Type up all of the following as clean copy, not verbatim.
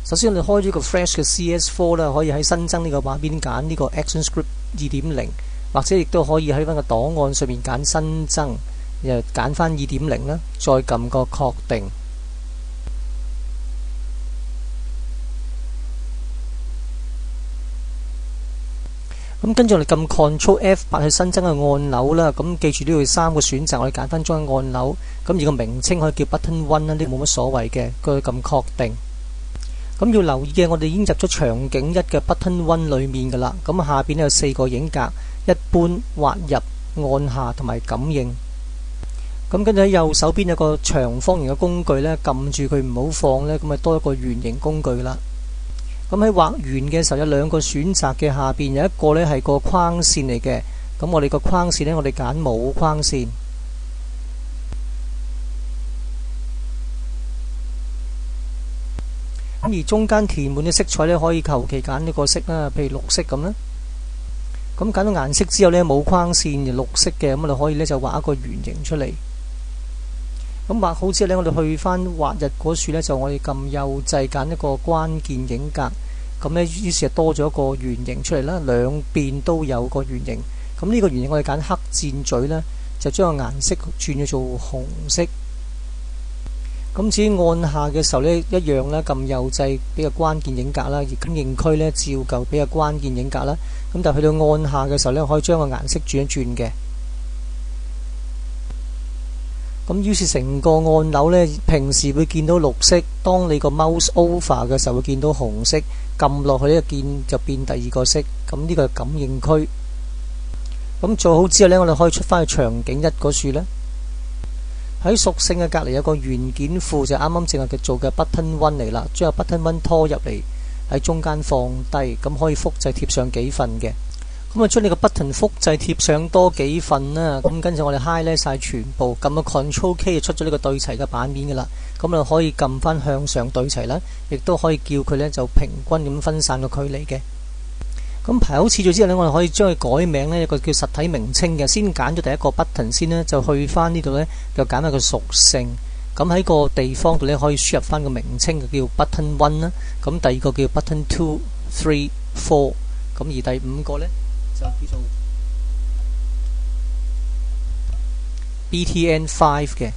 首先我哋開咗個 fresh 嘅 CS4 啦，可以喺新增呢個畫面揀呢個 ActionScript 2.0，或者亦都可以喺翻個檔案上面揀新增，又揀翻2.0啦，再撳個確定。咁跟住我哋撳 Ctrl F8 去新增嘅按鈕啦。咁記住呢度3個選擇，我哋揀翻中間按鈕。咁而個名稱可以叫 Button 1啦，呢個冇乜所謂嘅。佢撳確定。咁要留意嘅，我哋已經入咗場景1嘅 Button 1裏面噶啦。咁下邊有4個影格：一般、滑入、按下同埋感應。咁跟住喺右手邊有個長方形嘅工具呢，撳住佢唔好放呢，咁咪多一個圓形工具啦。咁喺畫圓嘅時候有2個選擇嘅，下邊有一個呢係個框線嚟嘅。咁我哋個框線呢，我哋揀冇框線。咁而中間填滿嘅色彩呢，可以求其揀一個色啦，譬如綠色咁啦。咁揀到顏色之後呢，冇框線綠色嘅，咁我哋可以呢就畫一個圓形出嚟。咁畫好之後呢，我哋去翻畫日嗰處呢，就我哋撳右掣揀一個關鍵影格。咁呢，於是就多咗一個圓形出嚟啦，兩邊都有個圓形。咁呢個圓形我哋揀黑箭嘴呢，就將個顏色轉咗做紅色。咁至於按下嘅時候呢，一樣啦，撳右掣俾個關鍵影格啦，而感應區呢，照舊俾個關鍵影格啦。咁但係去到按下嘅時候呢，可以將個顏色轉一轉嘅。咁於是成個按鈕呢，平時會見到綠色，當你個 mouse over 嘅時候會見到紅色，撳落去呢就變第2個色。咁呢個係感應區。咁做好之後呢，我哋可以出翻去場景1嗰處呢。喺屬性嘅隔離有個元件庫，就啱啱正係做嘅 Button 1嚟啦，將個 Button 1拖入嚟喺中間放低，咁可以複製貼上幾份嘅。咁啊，將你個 button 複製貼上多幾份啦。咁跟住我哋 highlight 晒全部，撳個 Ctrl K 就出咗呢個對齊嘅版面噶啦。咁就可以撳翻向上對齊啦，亦都可以叫佢呢就平均咁分散個距離嘅。咁排好次序之後呢，我哋可以將佢改名呢，一個叫實體名稱嘅。先揀咗第一個 button 先呢，就去翻呢度呢，就揀翻個屬性。咁喺個地方度呢，可以輸入翻個名稱，就叫 Button 1啦。咁第二個叫 Button 2、3、4。咁而第5個呢，就叫做 BTN5 嘅。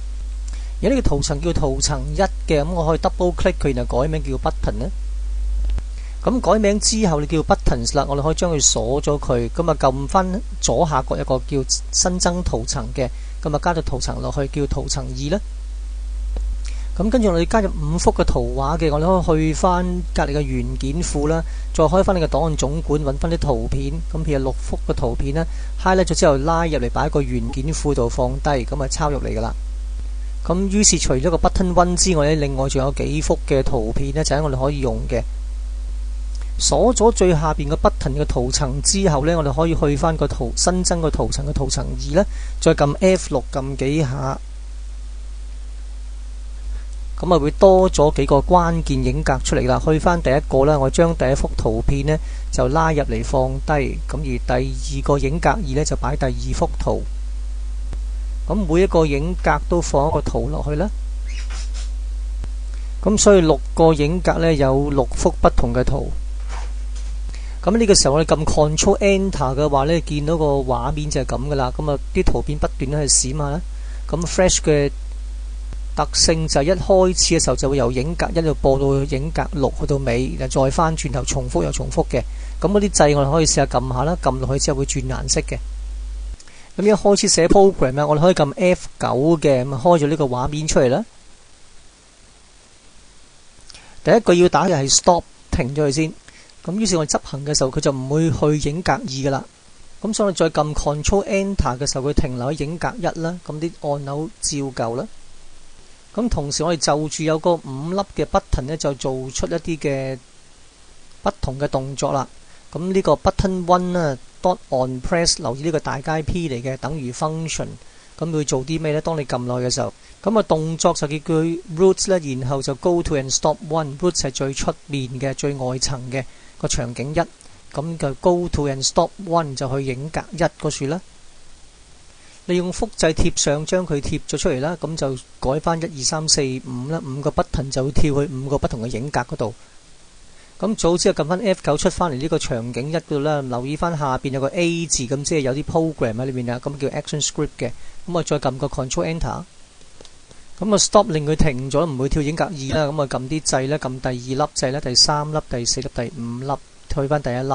而呢個圖層叫圖層1嘅，咁我可以 double click 佢，然後改名叫 button 咧。咁改名之後，你叫 buttons 啦，我哋可以將佢鎖咗佢。咁啊，撳翻左下角有個叫新增圖層嘅，咁啊加咗圖層落去，叫圖層2啦。咁跟住我哋加入5幅嘅圖畫嘅，我哋可以去翻隔離嘅元件庫啦，再開翻你個檔案總管，揾翻啲圖片。咁譬如6幅嘅圖片啦 highlight 咗之後拉入嚟擺喺個元件庫度放低，咁啊抄入嚟噶啦。咁於是除咗個 button 1之外呢，另外仲有幾幅嘅圖片呢，就係我哋可以用嘅。鎖咗最下邊個 button 嘅圖層之後呢，我哋可以去翻個新增個圖層嘅圖層2啦，再撳 F6 撳幾下。咁啊會多咗幾個關鍵影格出嚟啦。去翻第一個啦，我將第一幅圖片呢就拉入嚟放低。咁而第二個影格2呢，就擺第2幅圖。咁每一個影格都放一個圖落去啦。咁所以6個影格呢，有6幅不同嘅圖。咁呢個時候我哋撳 Ctrl Enter 嘅話呢，見到個畫面就係咁噶啦。咁啊啲圖片不斷喺度閃下啦。咁 Flash 嘅特性就係一開始嘅時候就會由影格1度播到影格6去到尾，然後再翻轉頭重複又重複嘅。咁嗰啲掣我哋可以試下撳下啦，撳落去之後會轉顏色嘅。咁一開始寫 program 我哋可以撳 F9 嘅，咁開咗呢個畫面出嚟啦。第一個要打嘅係 stop， 停咗佢先。咁於是我哋執行嘅時候佢就唔會去影格2噶啦。咁所以我再撳 Ctrl Enter 嘅時候佢停留喺影格1啦。咁啲按鈕照舊啦。咁同時我哋就住有個5粒嘅 button 呢，就做出一啲嘅不同嘅動作啦。咁呢個 button 1啦 dot on press， 留意呢個大階 P 嚟嘅，等於 function。咁會做啲咩呢？當你撳落去嘅時候，咁啊動作就叫佢 root 啦，然後就 go to and stop one。root 係最出面嘅最外層嘅個場景1，咁就 go to and stop one 就去影格1嗰處啦。利用複製貼上將佢貼咗出嚟啦，咁就改翻1、2、3、4、5啦，5個 button 就會跳去5個不同嘅影格嗰度。咁早之後撳翻 F9 出翻嚟呢個場景1度啦，留意翻下邊有個 A 字，咁即係有啲 program 喺裏面啊，咁叫 action script 嘅。咁我再撳個 Control Enter， 咁啊 stop 令佢停咗，唔會跳影格2啦。咁啊撳啲掣咧，撳第2粒掣咧，第3粒、第4粒、第5粒，退翻第1粒。